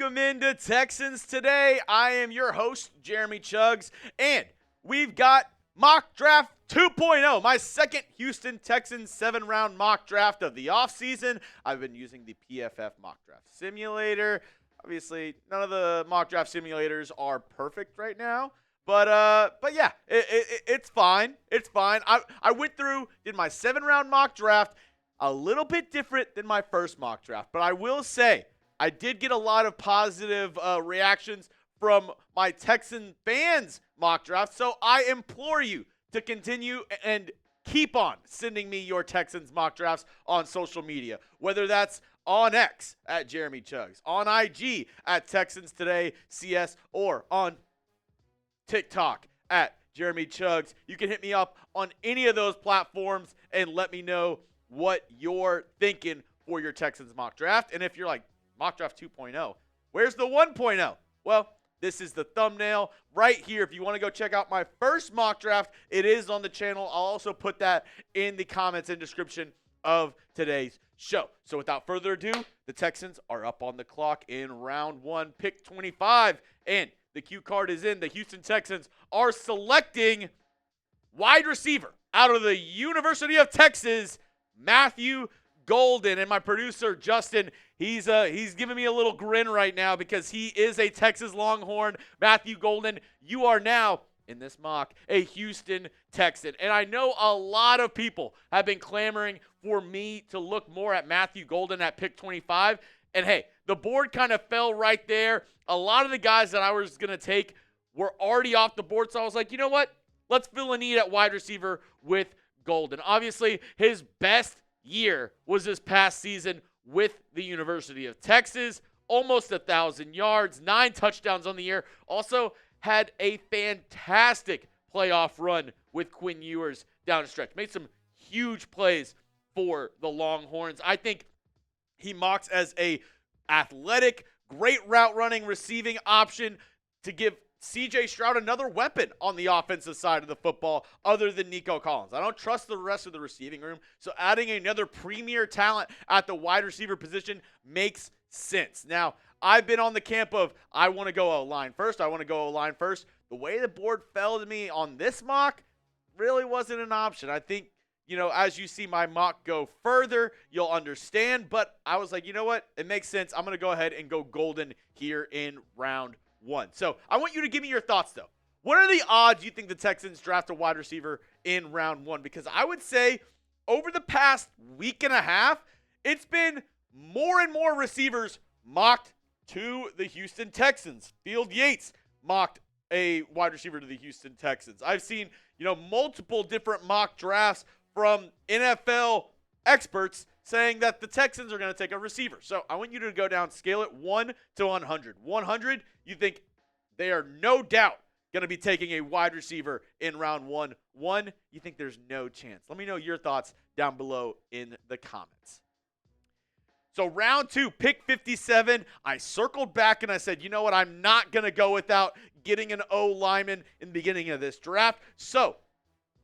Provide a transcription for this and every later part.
Welcome into Texans Today. I am your host, Jeremy Chuggs, and we've got Mock Draft 2.0, my second Houston Texans 7-round mock draft of the offseason. I've been using the PFF Mock Draft Simulator. Obviously, none of the mock draft simulators are perfect right now, but yeah, it's fine. It's fine. I went through, did my 7-round mock draft, a little bit different than my first mock draft, but I will say I did get a lot of positive reactions from my Texan fans mock draft, so I implore you to continue and keep on sending me your Texans mock drafts on social media, whether that's on X at Jeremy Chuggs, on IG at Texans Today CS, or on TikTok at Jeremy Chuggs. You can hit me up on any of those platforms and let me know what you're thinking for your Texans mock draft. And if you're like, mock draft 2.0, where's the 1.0? Well, this is the thumbnail right here. If you want to go check out my first mock draft, it is on the channel. I'll also put that in the comments and description of today's show. So without further ado, the Texans are up on the clock in round 1, pick 25, and the cue card is in. The Houston Texans are selecting wide receiver out of the University of Texas, Matthew Golden. And my producer, Justin, he's giving me a little grin right now because he is a Texas Longhorn. Matthew Golden, you are now, in this mock, a Houston Texan. And I know a lot of people have been clamoring for me to look more at Matthew Golden at pick 25. And hey, the board kind of fell right there. A lot of the guys that I was going to take were already off the board. So I was like, you know what? Let's fill a need at wide receiver with Golden. Obviously, his best year was this past season with the University of Texas. Almost 1,000 yards, 9 touchdowns on the year. Also had a fantastic playoff run with Quinn Ewers down the stretch. Made some huge plays for the Longhorns. I think he mocks as a athletic, great route running, receiving option to give C.J. Stroud another weapon on the offensive side of the football other than Nico Collins. I don't trust the rest of the receiving room, so adding another premier talent at the wide receiver position makes sense. Now, I've been on the camp of I want to go O-line first. The way the board fell to me on this mock really wasn't an option. I think, as you see my mock go further, you'll understand. But I was like, you know what? It makes sense. I'm going to go ahead and go Golden here in round 1. So I want you to give me your thoughts, though. What are the odds you think the Texans draft a wide receiver in round 1? Because I would say over the past week and a half, it's been more and more receivers mocked to the Houston Texans. Field Yates mocked a wide receiver to the Houston Texans. I've seen, multiple different mock drafts from NFL experts saying that the Texans are going to take a receiver. So I want you to go down, scale it 1 to 100. 100, you think they are no doubt going to be taking a wide receiver in round 1. 1, you think there's no chance. Let me know your thoughts down below in the comments. So round 2, pick 57, I circled back and I said, you know what, I'm not going to go without getting an O lineman in the beginning of this draft. So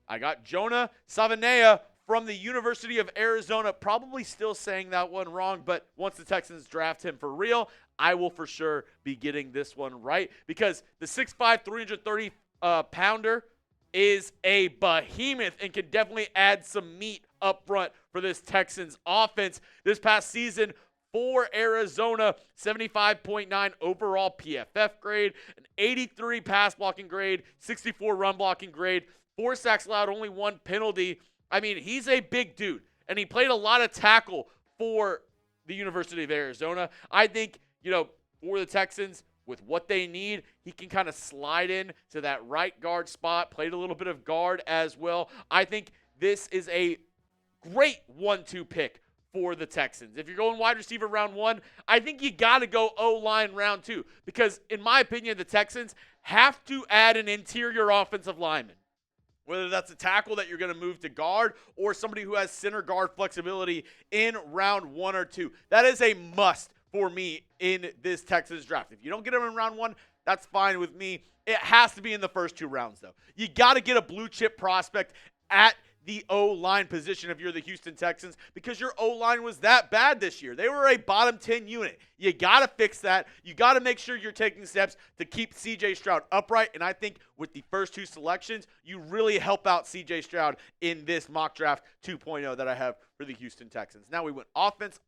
I got Jonah Savaiinaea from the University of Arizona. Probably still saying that one wrong, but once the Texans draft him for real, I will for sure be getting this one right because the 6'5", 330-pounder is a behemoth and can definitely add some meat up front for this Texans offense. This past season for Arizona, 75.9 overall PFF grade, an 83 pass blocking grade, 64 run blocking grade, 4 sacks allowed, only 1 penalty. I mean, he's a big dude, and he played a lot of tackle for the University of Arizona. I think, for the Texans, with what they need, he can kind of slide in to that right guard spot, played a little bit of guard as well. I think this is a great 1-2 pick for the Texans. If you're going wide receiver round 1, I think you got to go O-line round 2 because, in my opinion, the Texans have to add an interior offensive lineman. Whether that's a tackle that you're going to move to guard or somebody who has center guard flexibility in round 1 or 2. That is a must for me in this Texas draft. If you don't get him in round 1, that's fine with me. It has to be in the first 2 rounds, though. You got to get a blue chip prospect at the O-line position if you're the Houston Texans, because your O-line was that bad this year. They were a bottom 10 unit. You got to fix that. You got to make sure you're taking steps to keep C.J. Stroud upright, and I think with the first two selections, you really help out C.J. Stroud in this mock draft 2.0 that I have for the Houston Texans. Now we went offense.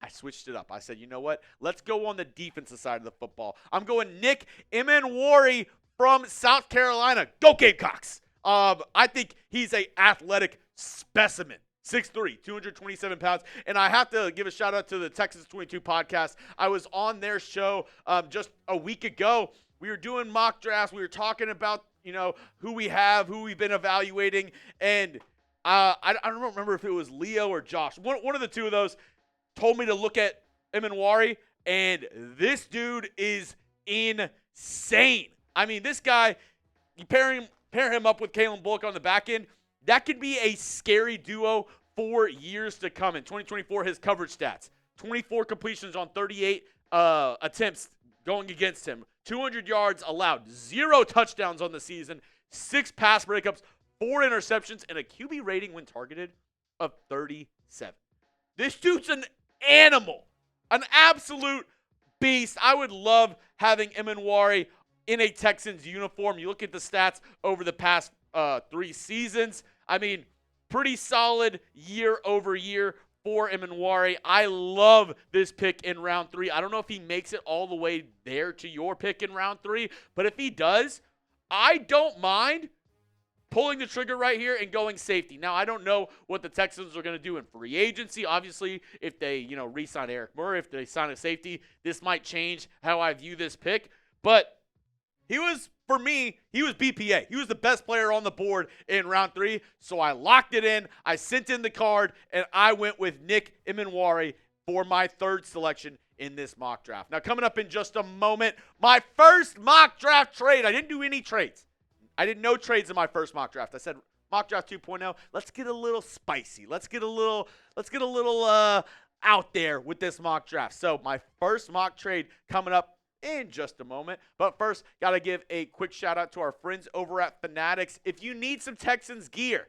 I switched it up. I said, you know what? Let's go on the defensive side of the football. I'm going Nick Emmanwori from South Carolina. Go Gamecocks! I think he's an athletic specimen. 6'3", 227 pounds. And I have to give a shout-out to the Texans 22 podcast. I was on their show just a week ago. We were doing mock drafts. We were talking about, who we have, who we've been evaluating. And I don't remember if it was Leo or Josh. One of the two of those told me to look at Emmanwori, and this dude is insane. I mean, this guy, you pair him up with Kalen Bullock on the back end, that could be a scary duo for years to come. In 2024, his coverage stats, 24 completions on 38 attempts going against him, 200 yards allowed, 0 touchdowns on the season, 6 pass breakups, 4 interceptions, and a QB rating when targeted of 37. This dude's an animal, an absolute beast. I would love having Emmanwori in a Texans uniform. You look at the stats over the past 3 seasons. I mean, pretty solid year over year for Emmanwori. I love this pick in round 3. I don't know if he makes it all the way there to your pick in round 3, but if he does, I don't mind pulling the trigger right here and going safety. Now, I don't know what the Texans are going to do in free agency. Obviously, if they, re-sign Eric Murray, if they sign a safety, this might change how I view this pick. But for me, he was BPA. He was the best player on the board in round 3. So I locked it in. I sent in the card, and I went with Nick Emmanwori for my 3rd selection in this mock draft. Now, coming up in just a moment, my first mock draft trade. I didn't do any trades. I did no trades in my first mock draft. I said mock draft 2.0. Let's get a little spicy. Let's get a little out there with this mock draft. So my first mock trade coming up in just a moment. But first, got to give a quick shout out to our friends over at Fanatics. If you need some Texans gear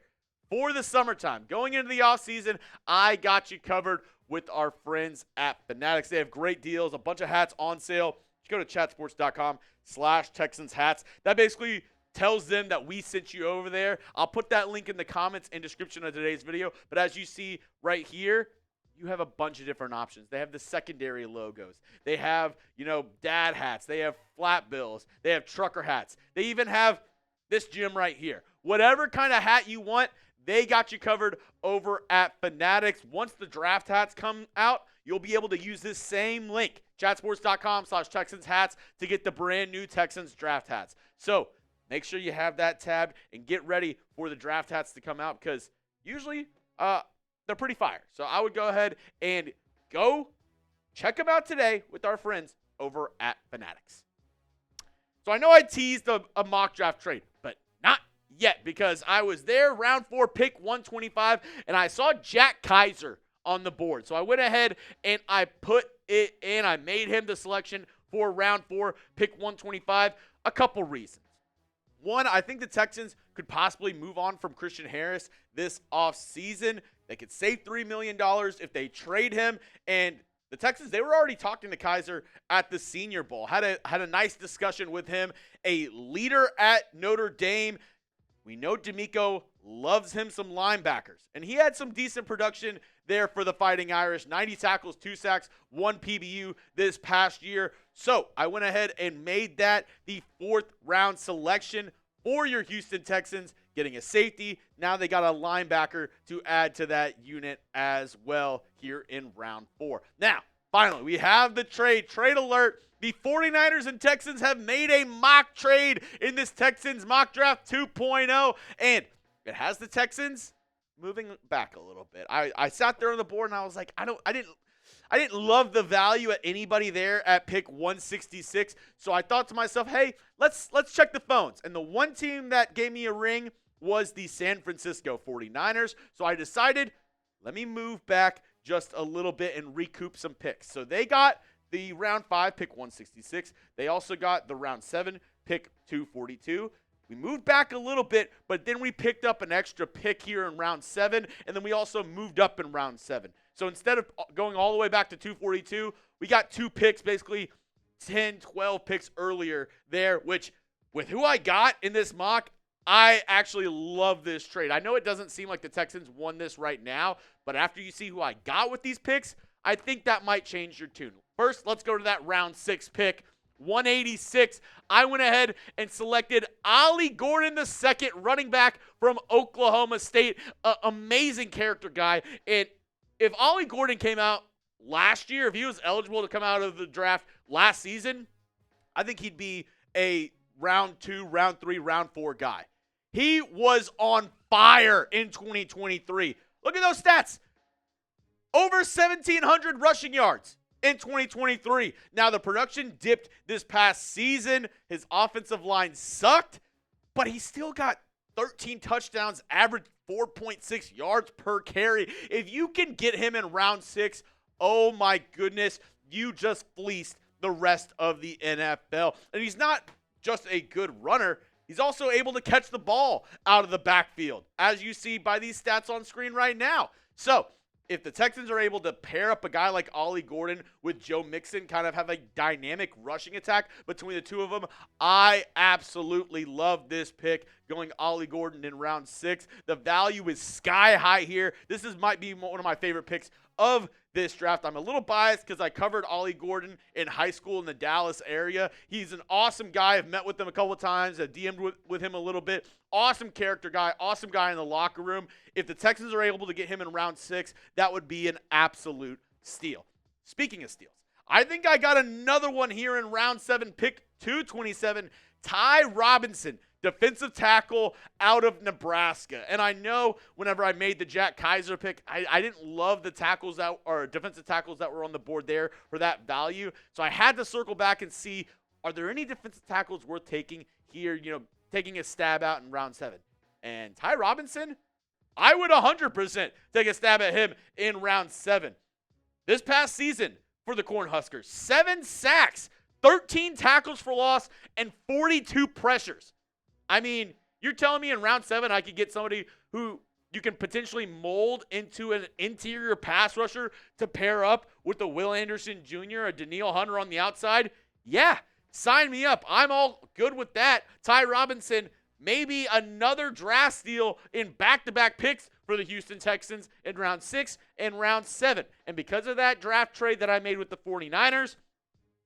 for the summertime, going into the offseason, I got you covered with our friends at Fanatics. They have great deals, a bunch of hats on sale. Just go to chatsports.com/Texans hats. That basically tells them that we sent you over there. I'll put that link in the comments and description of today's video. But as you see right here, you have a bunch of different options. They have the secondary logos. They have, dad hats. They have flat bills. They have trucker hats. They even have this gym right here. Whatever kind of hat you want, they got you covered over at Fanatics. Once the draft hats come out, you'll be able to use this same link, chatsports.com/Texans hats, to get the brand new Texans draft hats. So make sure you have that tabbed and get ready for the draft hats to come out, because usually they're pretty fire. So I would go ahead and go check them out today with our friends over at Fanatics. So I know I teased a mock draft trade, but not yet, because I was there round 4, pick 125, and I saw Jack Kiser on the board. So I went ahead and I put it in. I made him the selection for round 4, pick 125. A couple reasons. One, I think the Texans could possibly move on from Christian Harris this offseason. They could save $3 million if they trade him. And the Texans, they were already talking to Kiser at the Senior Bowl. Had a nice discussion with him. A leader at Notre Dame. We know D'Amico loves him some linebackers. And he had some decent production there for the Fighting Irish. 90 tackles, 2 sacks, 1 PBU this past year. So I went ahead and made that the 4th round selection for your Houston Texans, getting a safety. Now they got a linebacker to add to that unit as well here in round 4. Now, finally, we have the trade. Trade alert. The 49ers and Texans have made a mock trade in this Texans mock draft 2.0, and it has the Texans moving back a little bit. I sat there on the board and I was like, I didn't love the value at anybody there at pick 166. So I thought to myself, hey, let's check the phones. And the one team that gave me a ring was the San Francisco 49ers. So I decided, let me move back just a little bit and recoup some picks. So they got the round 5 pick 166. They also got the round 7 pick 242. We moved back a little bit, but then we picked up an extra pick here in round 7, and then we also moved up in round 7. So instead of going all the way back to 242, we got 2 picks, basically 10, 12 picks earlier there, which with who I got in this mock, I actually love this trade. I know it doesn't seem like the Texans won this right now, but after you see who I got with these picks, I think that might change your tune. First, let's go to that round 6 pick. 186, I went ahead and selected Ollie Gordon, the second running back from Oklahoma State. Amazing character guy. And if Ollie Gordon came out last year, if he was eligible to come out of the draft last season, I think he'd be a round 2, round 3, round 4 guy. He was on fire in 2023. Look at those stats. Over 1,700 rushing yards in 2023. Now, the production dipped this past season. His offensive line sucked, but he still got 13 touchdowns, averaged 4.6 yards per carry. If you can get him in round 6, oh my goodness, you just fleeced the rest of the NFL. And he's not just a good runner. He's also able to catch the ball out of the backfield, as you see by these stats on screen right now. So, if the Texans are able to pair up a guy like Ollie Gordon with Joe Mixon, kind of have a dynamic rushing attack between the two of them, I absolutely love this pick, going Ollie Gordon in round 6. The value is sky high here. This might be one of my favorite picks of this draft. I'm a little biased because I covered Ollie Gordon in high school in the Dallas area. He's an awesome guy. I've met with him a couple of times. I've DM'd with him a little bit. Awesome character guy. Awesome guy in the locker room. If the Texans are able to get him in round 6, that would be an absolute steal. Speaking of steals, I think I got another one here in round 7, pick 227, Ty Robinson, defensive tackle out of Nebraska. And I know whenever I made the Jack Kiser pick, I didn't love the tackles that or defensive tackles that were on the board there for that value. So I had to circle back and see, are there any defensive tackles worth taking here, taking a stab out in round 7? And Ty Robinson, I would 100% take a stab at him in round 7. This past season for the Cornhuskers, 7 sacks, 13 tackles for loss, and 42 pressures. I mean, you're telling me in round 7 I could get somebody who you can potentially mold into an interior pass rusher to pair up with a Will Anderson Jr., a Danielle Hunter on the outside? Yeah, sign me up. I'm all good with that. Ty Robinson, maybe another draft steal in back-to-back picks for the Houston Texans in round 6 and round 7. And because of that draft trade that I made with the 49ers,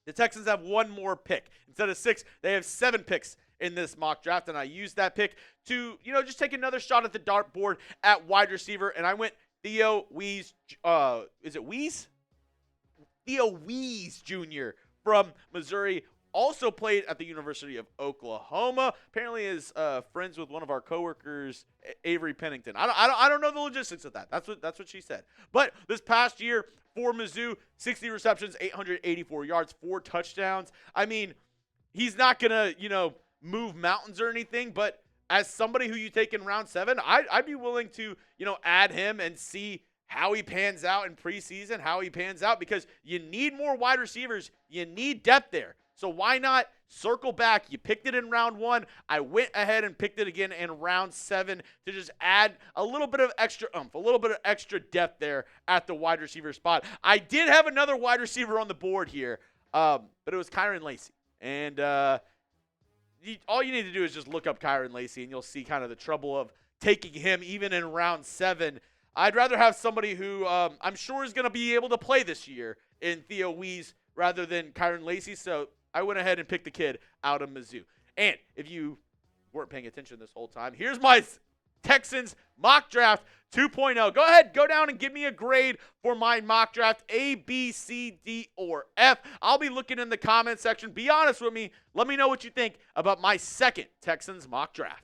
the Texans have one more pick. Instead of 6, they have 7 picks in this mock draft, and I used that pick to, just take another shot at the dartboard at wide receiver, and I went Theo Wease, is it Wease? Theo Wease Jr. from Missouri, also played at the University of Oklahoma. Apparently is friends with one of our coworkers, Avery Pennington. I don't know the logistics of that. That's what she said. But this past year for Mizzou, 60 receptions, 884 yards, 4 touchdowns. I mean, he's not gonna, move mountains or anything, but as somebody who you take in round 7, I'd be willing to, add him and see how he pans out in preseason, how he pans out, because you need more wide receivers. You need depth there. So why not circle back? You picked it in round 1. I went ahead and picked it again in round 7 to just add a little bit of extra oomph, a little bit of extra depth there at the wide receiver spot. I did have another wide receiver on the board here, but it was Kyren Lacy. And all you need to do is just look up Kyren Lacy, and you'll see kind of the trouble of taking him even in round 7. I'd rather have somebody who I'm sure is going to be able to play this year in Theo Wease rather than Kyren Lacy. So I went ahead and picked the kid out of Mizzou. And if you weren't paying attention this whole time, here's my Texans mock draft 2.0. Go ahead, go down and give me a grade for my mock draft, A, B, C, D, or F. I'll be looking in the comment section. Be honest with me. Let me know what you think about my second Texans mock draft.